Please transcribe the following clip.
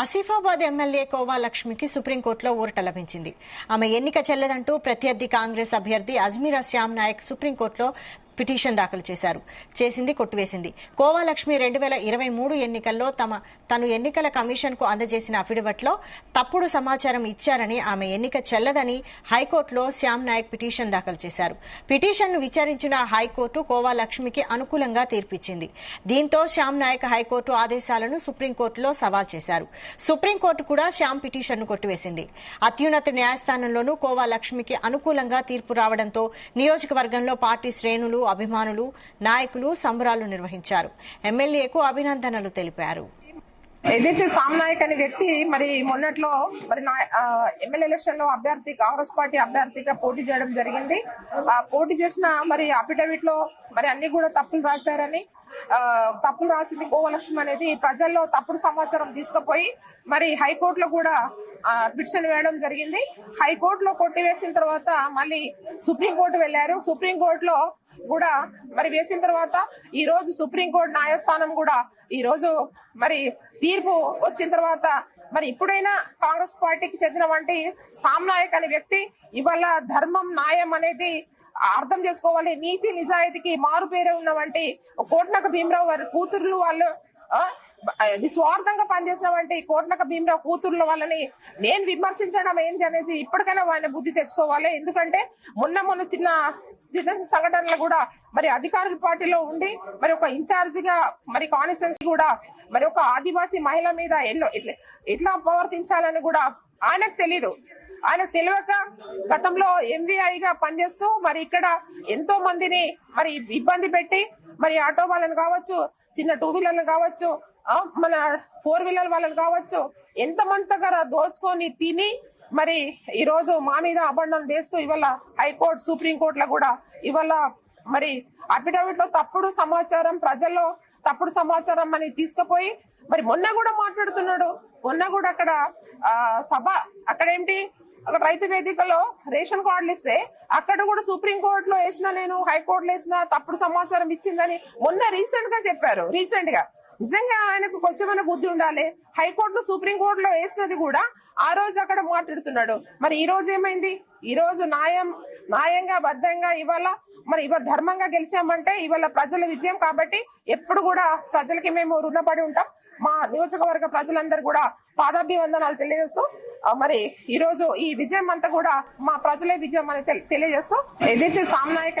Asifabad MLA khoa లక్ష్మికి సుప్రీంకోర్టులో ఊరట లభించింది. ఆమె ఎన్నిక చెల్లదంటూ ప్రత్యర్థి కాంగ్రెస్ అభ్యర్థి అజ్మీరా శ్యామ్ నాయక్ సుప్రీంకోర్టులో పిటిషన్ దాఖలు చేసింది కొట్టివేసింది. కోవా లక్ష్మి 2023 ఎన్నికల్లో తను ఎన్నికల కమిషన్ కు అందజేసిన అఫిడవిట్లో తప్పుడు సమాచారం ఇచ్చారని, ఆమె ఎన్నిక చెల్లదని హైకోర్టులో శ్యామ్ నాయక్ పిటిషన్ దాఖలు చేశారు. పిటిషన్ను విచారించిన హైకోర్టు కోవా లక్ష్మికి అనుకూలంగా తీర్పిచ్చింది. దీంతో శ్యామ్ నాయక్ హైకోర్టు ఆదేశాలను సుప్రీంకోర్టులో సవాల్ చేశారు. సుప్రీంకోర్టు కూడా శ్యామ్ పిటిషన్ను కొట్టివేసింది. అత్యున్నత న్యాయస్థానంలోనూ కోవా లక్ష్మికి అనుకూలంగా తీర్పు రావడంతో నియోజకవర్గంలో పార్టీ శ్రేణులు, అభిమానులు, నాయకులు సంబరాలు నిర్వహించారు. ఎమ్మెల్యేకు అభినందనలు తెలిపారు. ఏదైతే శ్యామ్ నాయక్ అనే వ్యక్తి మరి మొన్నట్లో మరి ఎమ్మెల్యే ఎలక్షన్ లో అభ్యర్థి కాంగ్రెస్ పార్టీ అభ్యర్థిగా పోటీ చేయడం జరిగింది. పోటీ చేసిన మరి అఫిడవిట్ లో మరి అన్ని కూడా తప్పులు రాశారని, తప్పులు రాసింది కోవా లక్ష్మి అనేది ప్రజల్లో తప్పుడు సమాచారం తీసుకుపోయి మరి హైకోర్టులో కూడా పిటిషన్ వేయడం జరిగింది. హైకోర్టులో కొట్టివేసిన తర్వాత మళ్ళీ సుప్రీంకోర్టు వెళ్లారు. సుప్రీంకోర్టులో కూడా మరి వేసిన తర్వాత ఈ రోజు సుప్రీంకోర్టు న్యాయస్థానం కూడా ఈ రోజు మరి తీర్పు వచ్చిన తర్వాత మరి ఇప్పుడైనా కాంగ్రెస్ పార్టీకి చెందిన వంటి శ్యామ్ నాయక్ అనే వ్యక్తి ఇవాళ ధర్మం, న్యాయం అనేది అర్థం చేసుకోవాలి. నీతి నిజాయితీకి మారు పేరు ఉన్నవంటి కోట్నక భీమరావు వారి కూతుర్లు వాళ్ళు నిస్వార్థంగా పనిచేసిన వంటి కోట్నక భీమరావు కూతుర్ల వాళ్ళని నేను విమర్శించడం ఏంటి అనేది ఇప్పటికైనా ఆయన బుద్ధి తెచ్చుకోవాలి. ఎందుకంటే మొన్న చిన్న సంఘటనలు కూడా మరి అధికారుల పార్టీలో ఉండి మరి ఒక ఇన్ఛార్జిగా మరి కాన్స్టిట్యున్సీ కూడా మరి ఒక ఆదివాసీ మహిళ మీద ఎట్లా ప్రవర్తించాలని కూడా ఆయనకు తెలీదు. ఆయనకు తెలియక గతంలో ఎంవీఐగా పనిచేస్తూ మరి ఇక్కడ ఎంతో మందిని మరి ఇబ్బంది పెట్టి మరి ఆటో వాళ్ళని కావచ్చు, చిన్న 2 వీలర్లు కావచ్చు, మన 4 వీలర్ వాళ్ళని కావచ్చు, ఎంతమంది దగ్గర దోచుకొని తిని మరి ఈ రోజు మా మీద అబంధం వేస్తూ ఇవాళ హైకోర్టు, సుప్రీంకోర్టులో కూడా ఇవాళ మరి అఫిడవిట్ లో తప్పుడు సమాచారం, ప్రజల్లో తప్పుడు సమాచారం అని తీసుకుపోయి మరి మొన్న కూడా మాట్లాడుతున్నాడు. మొన్న కూడా అక్కడ అక్కడేంటి అక్కడ రైతు వేదికలో రేషన్ కార్డులు ఇస్తే అక్కడ కూడా సుప్రీంకోర్టులో వేసిన, నేను హైకోర్టులో వేసిన, తప్పుడు సమాచారం ఇచ్చిందని మొన్న రీసెంట్ గా చెప్పారు. నిజంగా ఆయనకు కొంచెమైనా బుద్ధి ఉండాలి. హైకోర్టులో, సుప్రీంకోర్టులో వేసినది కూడా ఆ రోజు అక్కడ మాట్లాడుతున్నాడు. మరి ఈ రోజు ఏమైంది? ఈ రోజు న్యాయంగా బద్ధంగా ఇవాళ ధర్మంగా గెలిచామంటే ఇవాళ ప్రజల విజయం. కాబట్టి ఎప్పుడు కూడా ప్రజలకి మేము రుణపడి ఉంటాం. మా నియోజకవర్గ ప్రజలందరూ కూడా పాదాభివందనాలు తెలియజేస్తూ మరి ఈ రోజు ఈ విజయం అంతా కూడా మా ప్రజలే విజయం అని తెలియజేస్తూ ఏదైతే శ్యామ్ నాయక్ అని